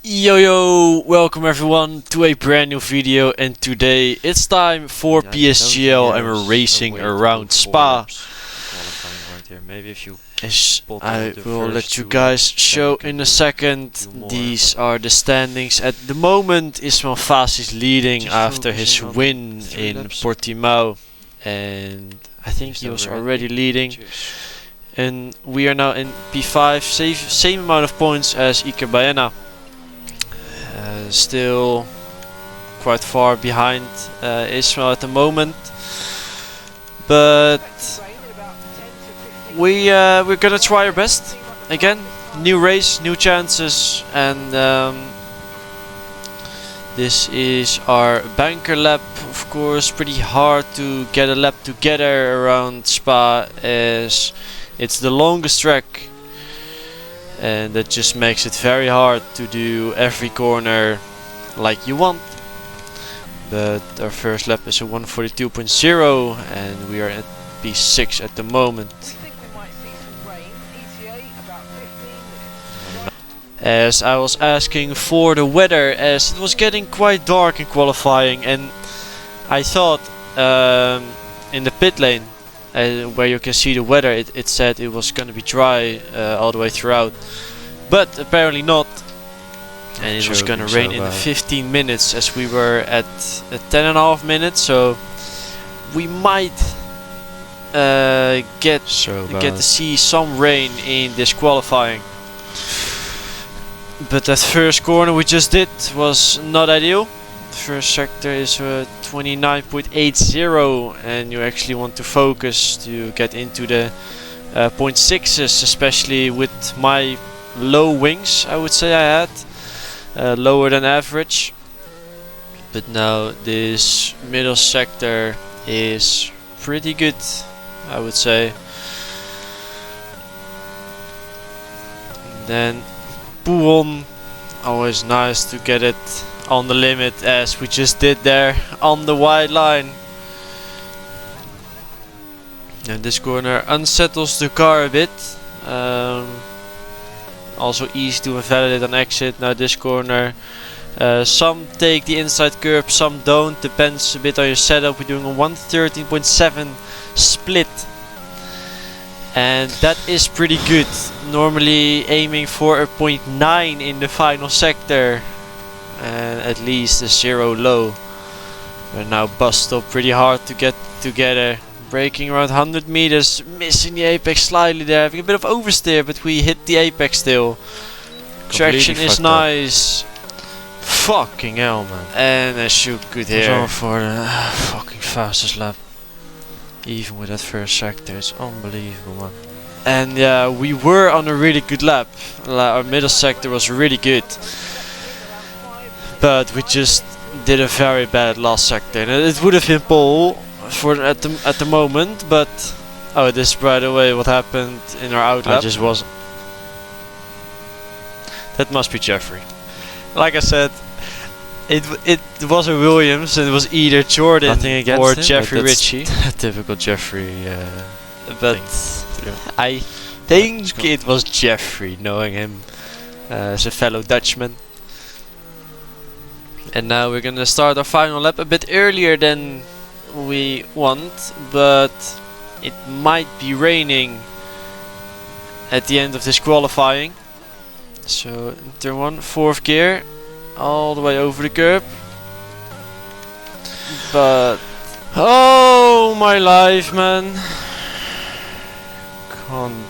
Yo, welcome everyone to a brand new video, and today it's time for PSGL and we're racing around Spa. As I will let you guys show in a second, these are the standings. At the moment Ismail Fas is leading after his win in Portimao, and I think he was already leading. And we are now in P5, same amount of points as Iker Baena. Still quite far behind Ismail at the moment, but we're gonna try our best again. New race, new chances, and this is our banker lap. Of course, pretty hard to get a lap together around Spa as it's the longest track. And that just makes it very hard to do every corner like you want. But our first lap is a 142.0 and we are at P6 at the moment. As I was asking for the weather, as it was getting quite dark in qualifying, and I thought in the pit lane where you can see the weather, it said it was going to be dry all the way throughout, but apparently not, and it was going to rain in 15 minutes as we were at 10.5 minutes, so we might get to see some rain in this qualifying. But that first corner we just did was not ideal. First sector is 29.80 and you actually want to focus to get into the 0.6s, especially with my low wings. I would say I had lower than average, but now this middle sector is pretty good, I would say. And then Pouon, always nice to get it on the limit as we just did there on the wide line. And this corner unsettles the car a bit. Also easy to invalidate on exit. Now this corner, some take the inside curb, some don't, depends a bit on your setup. We're doing a 113.7 split, and that is pretty good. Normally aiming for a 0.9 in the final sector and at least a 0 low. We're now bust up pretty hard to get together. Braking around 100 meters, missing the apex slightly there, having a bit of oversteer, but we hit the apex still. Traction is nice. Fucking hell, man. And a shoot good here for the fucking fastest lap. Even with that first sector, it's unbelievable, man. And yeah, we were on a really good lap. Our middle sector was really good, but we just did a very bad last sector. And it would have been pole for at the moment, but oh, this by the way what happened in our out lap. I just wasn't. That must be Jeffrey. Like I said, it was a Williams, and it was either Jordan or Jeffrey Ritchie. Typical Jeffrey. But I think it was Jeffrey, knowing him as a fellow Dutchman. And now we're gonna start our final lap a bit earlier than we want, but it might be raining at the end of this qualifying. So turn 1, 4th gear, all the way over the curb. But oh my life, man, can't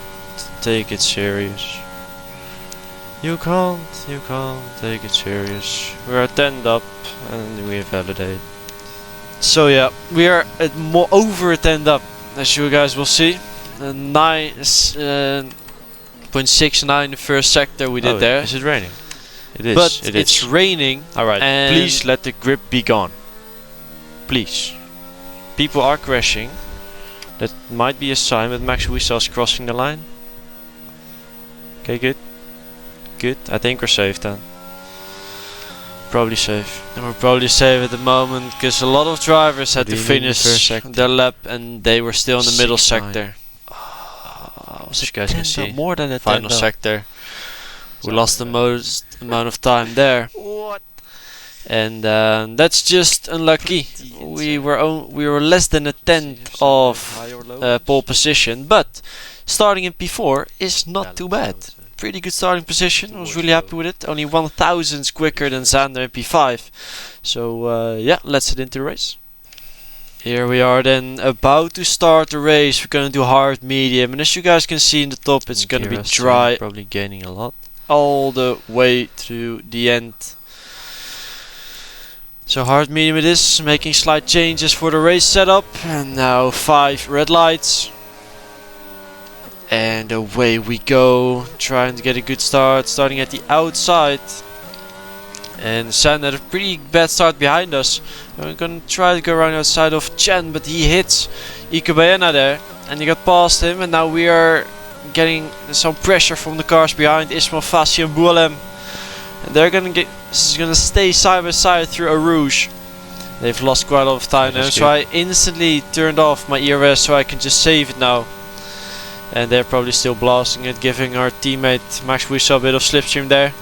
take it serious. You can't take it serious. We're at 10 up and we invalidate. So yeah, we are at over a 10 up, as you guys will see. 9.69 the first sector we did there. Is it raining? It is. But it's raining. Alright, please let the grip be gone. Please. People are crashing. That might be a sign that Max Wiesel is crossing the line. Okay, good. Good. I think we're safe then. Probably safe. And we're probably safe at the moment because a lot of drivers had to finish their lap and they were still in the middle sector. As you guys can see, more than the final sector. We lost the most amount of time there. And that's just unlucky. We were less than a tenth of pole position, but starting in P4 is not too bad. Pretty good starting position. I was really happy with it. Only 1,000 quicker than Xander in P5. So yeah, let's head into the race. Here we are then about to start the race. We're gonna do hard, medium, and as you guys can see in the top, it's gonna be dry. Probably gaining a lot all the way to the end. So hard, medium it is, making slight changes for the race setup. And now 5 red lights. And away we go, trying to get a good start, starting at the outside. And San had a pretty bad start behind us. We're gonna try to go around outside of Chen, but he hits Ikebayana there. And he got past him, and now we are getting some pressure from the cars behind Ismail, Fassi and Boualem. And they're gonna stay side by side through a Rouge. They've lost quite a lot of time now, so I instantly turned off my ERS so I can just save it now. And they're probably still blasting it, giving our teammate Max Wiesel a bit of slipstream there.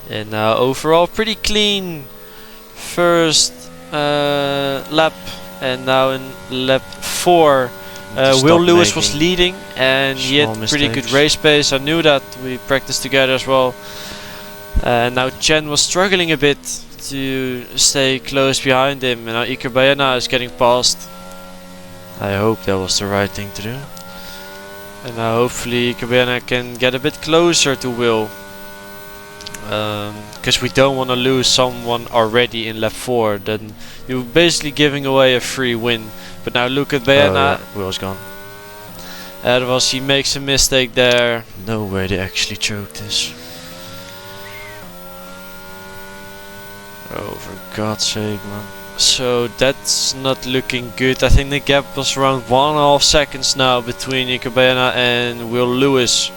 And overall pretty clean first lap, and now in lap 4 Will Lewis was leading and he had pretty good race pace. I knew that, we practiced together as well. And now Chen was struggling a bit to stay close behind him, and now Ikebayana is getting past. I hope that was the right thing to do. And now hopefully Ikebayana can get a bit closer to Will. Because we don't want to lose someone already in lap 4, then you're basically giving away a free win. But now look at Bayana. Will's gone. He makes a mistake there. No way they actually choked this. Oh, for God's sake, man. So that's not looking good. I think the gap was around 1.5 seconds now between Ikebayana and Will Lewis.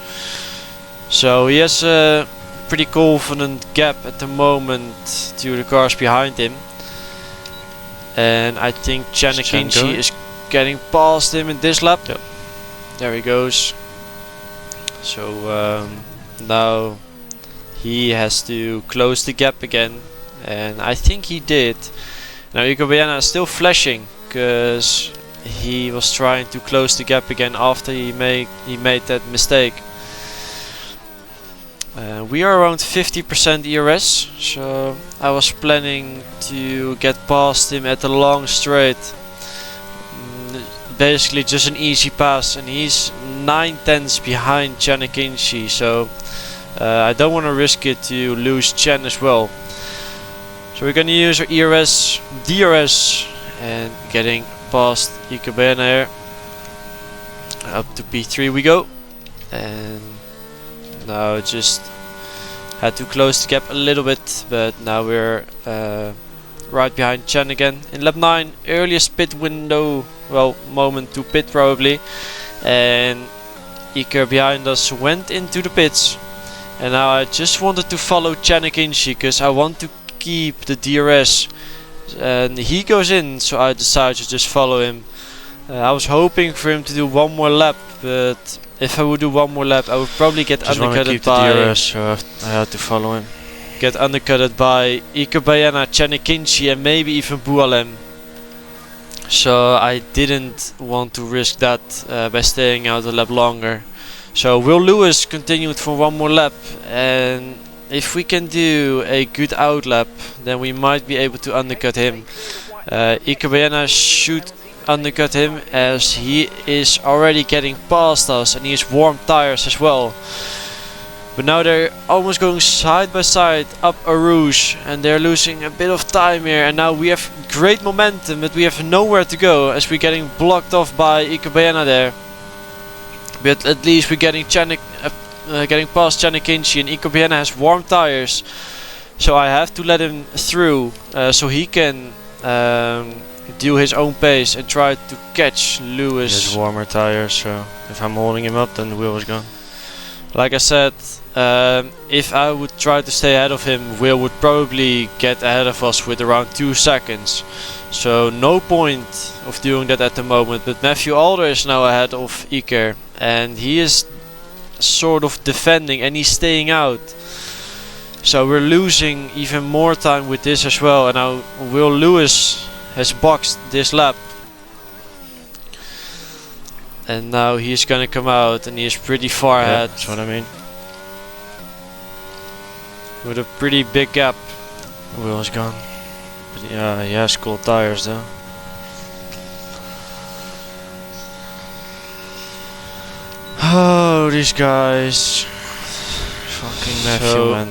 So he has a pretty confident gap at the moment to the cars behind him. And I think Chanakinchi is getting past him in this lap. Yep. There he goes. So now he has to close the gap again. And I think he did. Now Ikebayana is still flashing because he was trying to close the gap again after he made that mistake. We are around 50% ERS, so I was planning to get past him at the long straight. Basically just an easy pass, and he's 9/10ths behind Chanakinchi, so I don't want to risk it to lose Chen as well. So we're gonna use our ERS, DRS, and getting past Ikebayana here. Up to P3 we go, and now just had to close the gap a little bit, but now we're right behind Chen again. In lap 9, earliest pit window, well, moment to pit probably, and Iker behind us went into the pits, and now I just wanted to follow Chanakinchi because I want to keep the DRS, and he goes in, so I decided to just follow him. I was hoping for him to do one more lap, but if I would do one more lap I would probably get undercutted by DRS, so I had to follow him. Get undercutted by Ikebayana, Chanakinchi and maybe even Boualem. So I didn't want to risk that by staying out a lap longer. So Will Lewis continued for one more lap, and if we can do a good out lap, then we might be able to undercut him. Ikebayana should undercut him as he is already getting past us, and he has warm tires as well. But now they're almost going side by side up a Rouge, and they're losing a bit of time here, and now we have great momentum, but we have nowhere to go as we're getting blocked off by Ikebayana there. But at least we're getting past Chanakinchi, and Ikebayana has warm tires, so I have to let him through so he can do his own pace and try to catch Lewis. He has warmer tires, so if I'm holding him up then the wheel is gone. Like I said, if I would try to stay ahead of him, Will would probably get ahead of us with around 2 seconds. So no point of doing that at the moment. But Matthew Alder is now ahead of Iker, and he is sort of defending and he's staying out. So we're losing even more time with this as well. And now Will Lewis has boxed this lap. And now he's gonna come out and he is pretty far ahead. That's what I mean. With a pretty big gap. Will is gone. But yeah, he has cool tires though. Oh, these guys. Fucking Matthew, man.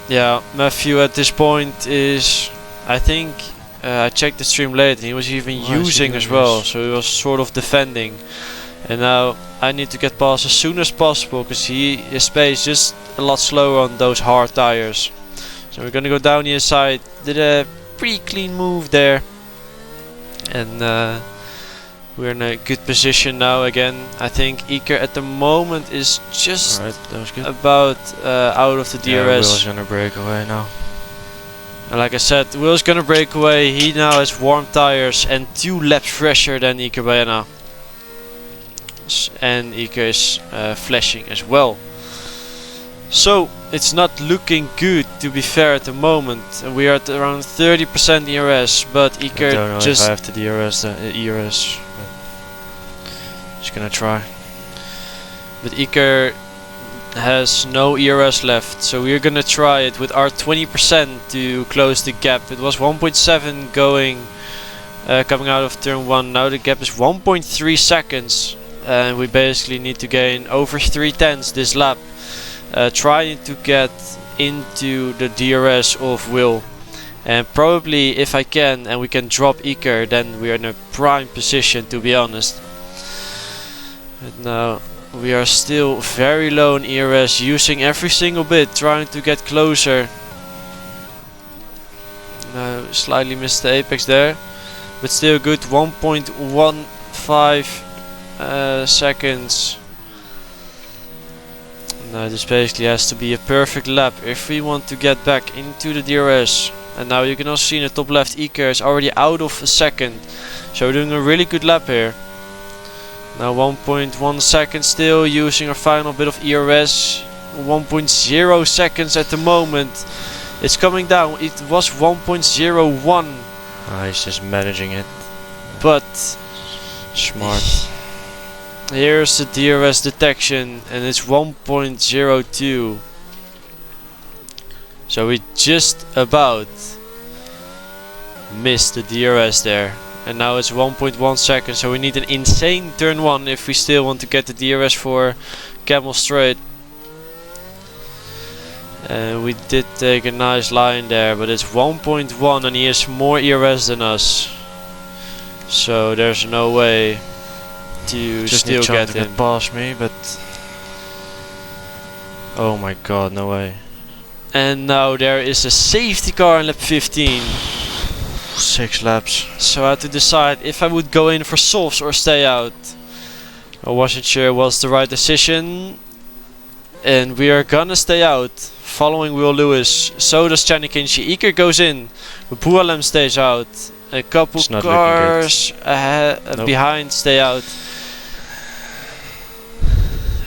Yeah, Matthew at this point is, I think, I checked the stream later, he was even using as well, so he was sort of defending. And now I need to get past as soon as possible, because his pace just a lot slower on those hard tires. So we're gonna go down the inside, did a pretty clean move there. And we're in a good position now again. I think Iker at the moment is just that was good. about out of the DRS. Yeah, Will's gonna break away now. And like I said, Will's gonna break away. He now has warm tires and 2 laps fresher than Iker Baena. And Iker is flashing as well. So it's not looking good, to be fair, at the moment. And we are at around 30% DRS, but Iker I don't know just if I have to DRS the ERS. Just gonna try. But Iker has no ERS left, so we're gonna try it with our 20% to close the gap. It was 1.7 going coming out of turn 1. Now the gap is 1.3 seconds, and we basically need to gain over 3/10 this lap, trying to get into the DRS of Will. And probably if I can and we can drop Iker, then we are in a prime position, to be honest. But now we are still very low in ERS, using every single bit, trying to get closer. Now slightly missed the apex there, but still good. 1.15 seconds. Now this basically has to be a perfect lap if we want to get back into the DRS. And now you can also see in the top left, Iker is already out of a second. So we're doing a really good lap here. Now 1.1 seconds still, using our final bit of ERS. 1.0 seconds at the moment. It's coming down. It was 1.01. He's just managing it. But smart. Here's the DRS detection, and it's 1.02. So we just about missed the DRS there. And now it's 1.1 seconds, so we need an insane turn 1 if we still want to get the DRS for Camel Straight. And we did take a nice line there, but it's 1.1 and he has more ERS than us. So there's no way to just still get him. Get past me, but oh my god, no way. And now there is a safety car in lap 15. 6 laps. So I had to decide if I would go in for softs or stay out. I wasn't sure it was the right decision. And we are gonna stay out, following Will Lewis. So does Channy Kinsey. Iker goes in, Bualem stays out. A couple cars ahead, behind stay out.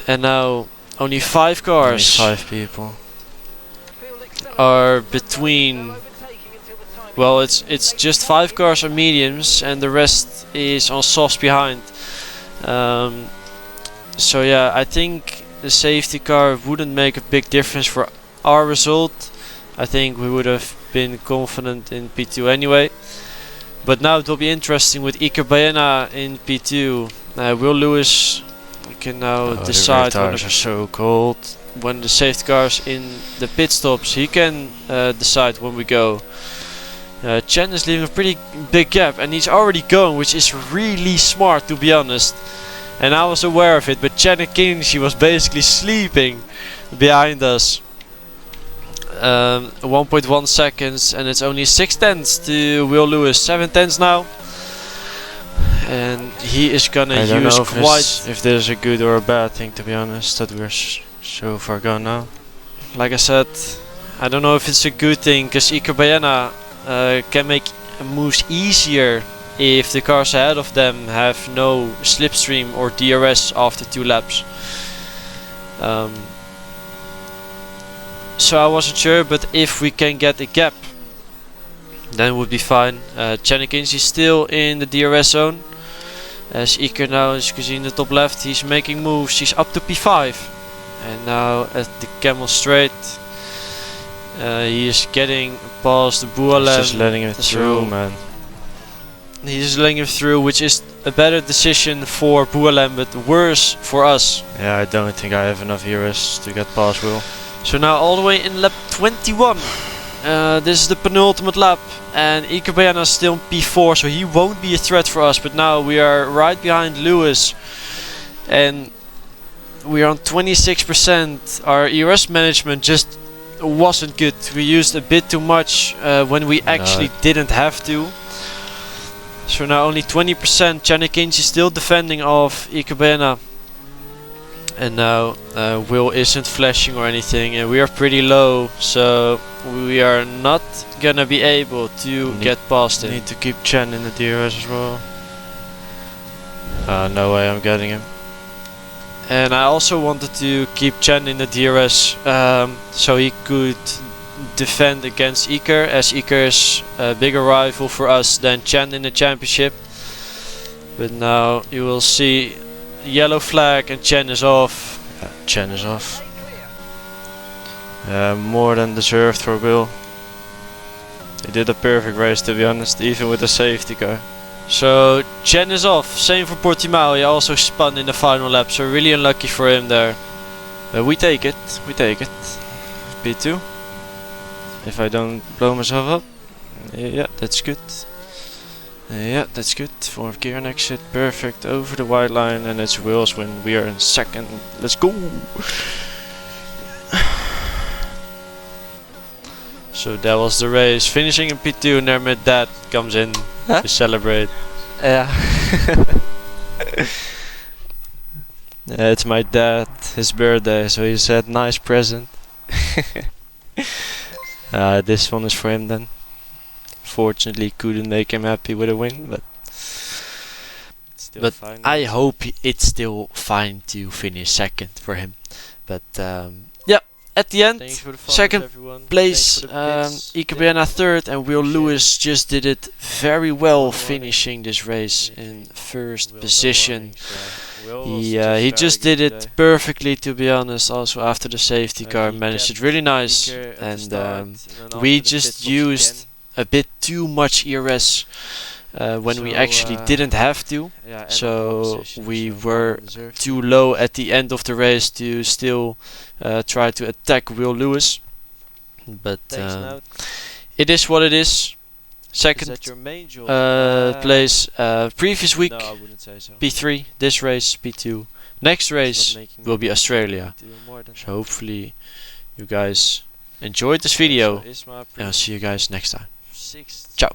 And now only 5 cars. Only 5 people are between. Well, it's just 5 cars on mediums, and the rest is on softs behind. So yeah, I think the safety car wouldn't make a big difference for our result. I think we would have been confident in P2 anyway. But now it will be interesting with Iker Baena in P2. Will Lewis can now decide the tires are so cold. When the safety cars in the pit stops, he can decide when we go. Chen is leaving a pretty big gap and he's already going, which is really smart, to be honest. And I was aware of it, but Chen Kinsey was basically sleeping behind us. 1.1 seconds, and it's only 6/10 to Will Lewis. 7/10 now, and he is gonna use if this is a good or a bad thing, to be honest, that we're so far gone now. Like I said, I don't know if it's a good thing, because Iker Baena can make moves easier if the cars ahead of them have no slipstream or DRS after 2 laps. So I wasn't sure, but if we can get a gap, then it would be fine. Chanekins is still in the DRS zone. As Iker now, as you can see in the top left, he's making moves. He's up to P5. And now at the Camel Straight, he is getting past the Bualem. He's just letting him through, man. He's just letting him through, which is a better decision for Bualem, but worse for us. Yeah, I don't think I have enough heroes to get past Will. So now all the way in lap 21. This is the penultimate lap, and Iker Bayana is still in P4, so he won't be a threat for us. But now we are right behind Lewis, and we are on 26%. Our ERS management just wasn't good. We used a bit too much when we actually didn't have to. So now only 20%. Chanekins is still defending off Iker Bayana. And now Will isn't flashing or anything, and we are pretty low, so we are not gonna be able to get past him. Need to keep Chen in the DRS as well. No way I'm getting him. And I also wanted to keep Chen in the DRS so he could defend against Iker, as Iker is a bigger rival for us than Chen in the championship. But now you will see yellow flag and Chen is off. Yeah, Chen is off. More than deserved for Will. He did a perfect race, to be honest, even with the safety car. So Chen is off. Same for Portimao. He also spun in the final lap, so really unlucky for him there. But we take it. We take it. P2. If I don't blow myself up. Yeah, that's good. Yeah, that's good. Fourth gear and exit. Perfect. Over the white line, and it's Will's win. We are in second. Let's go. So that was the race. Finishing in P2, and then my dad comes in to celebrate. Yeah. Yeah, it's my dad, his birthday, so he said nice present. This one is for him then. Fortunately couldn't make him happy with a win, but fine. I hope it's still fine to finish second for him. But yeah, at the end, second place, Iker Bayana third, and Will Lewis just did it very well, finishing this race in first position. He just did it perfectly, to be honest. Also after the safety car, managed it really nice, and we just used a bit too much ERS when we actually didn't have to. So we were too low at the end of the race to still try to attack Will Lewis. But it is what it is. Second place, previous week P3, this race P2. Next race will be Australia. So hopefully you guys enjoyed this video, and I'll see you guys next time. Ciao.